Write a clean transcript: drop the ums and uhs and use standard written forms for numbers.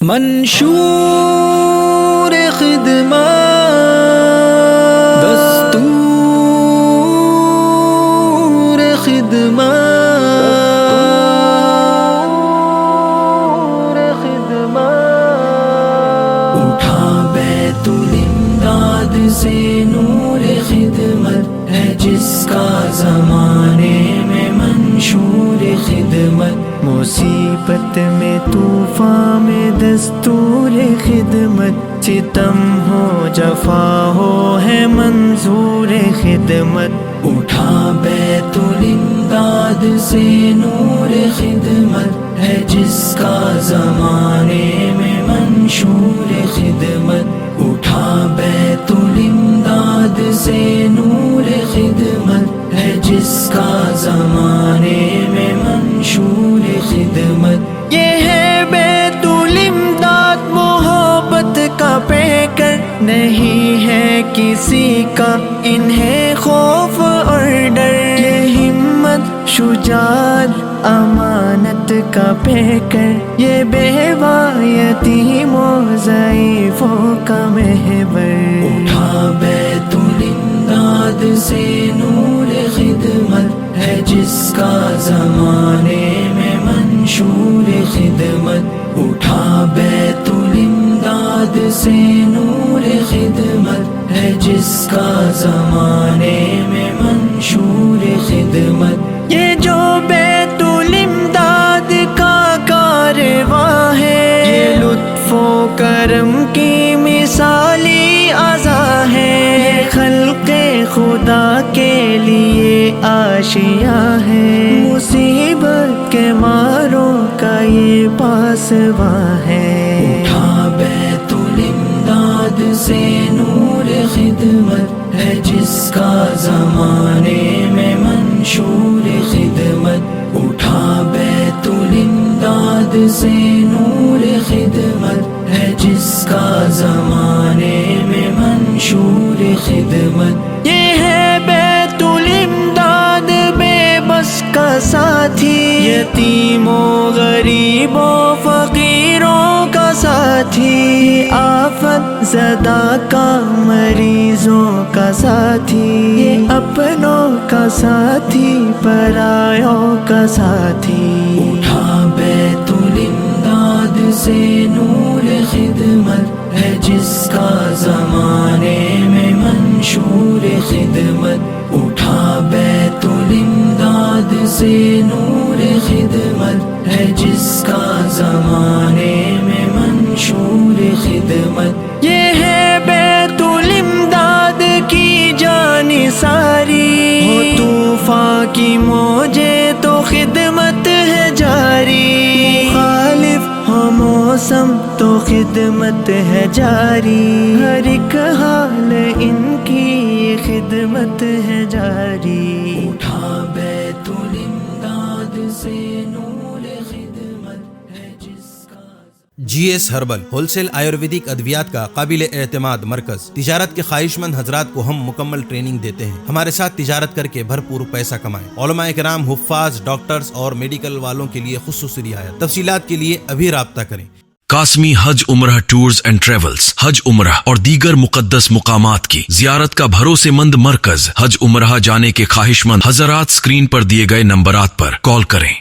منشور خدمت، دستور خدمت، اٹھا بیت الامداد سے نور خدمت ہے جس کا زمانے میں منشور خدمت، مصیبت میں طوفان میں دستور خدمت، ستم ہو جفا ہو ہے منظور خدمت، اٹھا بیت الامداد سے نور خدمت ہے جس کا زمانے میں منشور خدمت، اٹھا بیت الامداد سے نور خدمت ہے جس کا زمانے میں منشور خدمت۔ یہ ہے بیت الامداد محبت کا پیکر، نہیں ہے کسی کا انہیں خوف اور ڈر، یہ ہمت شجاعت امانت کا پیکر، یہ بیوہ یتیموں ضعیفوں کا محور، اٹھا بیت الامداد سے نور خدمت ہے جس کا زمانے میں منشور خدمت، اٹھا بیت الامداد سے نور خدمت ہے جس کا زمانے میں منشور خدمت۔ یہ جو بیت الامداد کا کارواں ہے، یہ لطف و کرم کی مثالی عزا ہے، یہ خلق خدا کے لیے آشیاں ہے، مصیبت کے ماروں کا یہ پاسباں ہے، اٹھا بیت الامداد سے نور خدمت ہے جس کا زمانے میں منشور خدمت، اٹھا بیت الامداد سے نور خدمت ہے جس کا زمانے میں منشور خدمت۔ یہ ہے بیت الامداد بے بس کا ساتھی، یتیموں غریبوں فقیروں کا ساتھی، آفت زدہ کا مریضوں کا ساتھی، یہ اپنوں کا ساتھی پرایوں کا ساتھی، اٹھا بیت الامداد سے نور خدمت ہے جس کا زمانے میں منشور خدمت، اٹھا بیت الامداد سے نور خدمت ہے جس کا زمانے میں منشور خدمت۔ یہ ہے بیت الامداد کی جان ساری، ہو طوفان کی موجیں تو خدمت ہے جاری، مخالف ہو موسم تو خدمت ہے جاری، ہر ایک حال ان کی خدمت ہے جاری، اٹھا بیت الامداد سے نور خدمت ہے جس کا۔ G S herbal wholesale آیورویدک ادویات کا قابل اعتماد مرکز، تجارت کے خواہش مند حضرات کو ہم مکمل ٹریننگ دیتے ہیں، ہمارے ساتھ تجارت کر کے بھرپور پیسہ کمائیں، علماء کرام، حفاظ، ڈاکٹرز اور میڈیکل والوں کے لیے خصوصی رعایت، تفصیلات کے لیے ابھی رابطہ کریں۔ قاسمی حج عمرہ ٹورز اینڈ ٹریولز، حج عمرہ اور دیگر مقدس مقامات کی زیارت کا بھروسے مند مرکز، حج عمرہ جانے کے خواہش مند حضرات اسکرین پر دیے گئے نمبرات پر کال کریں۔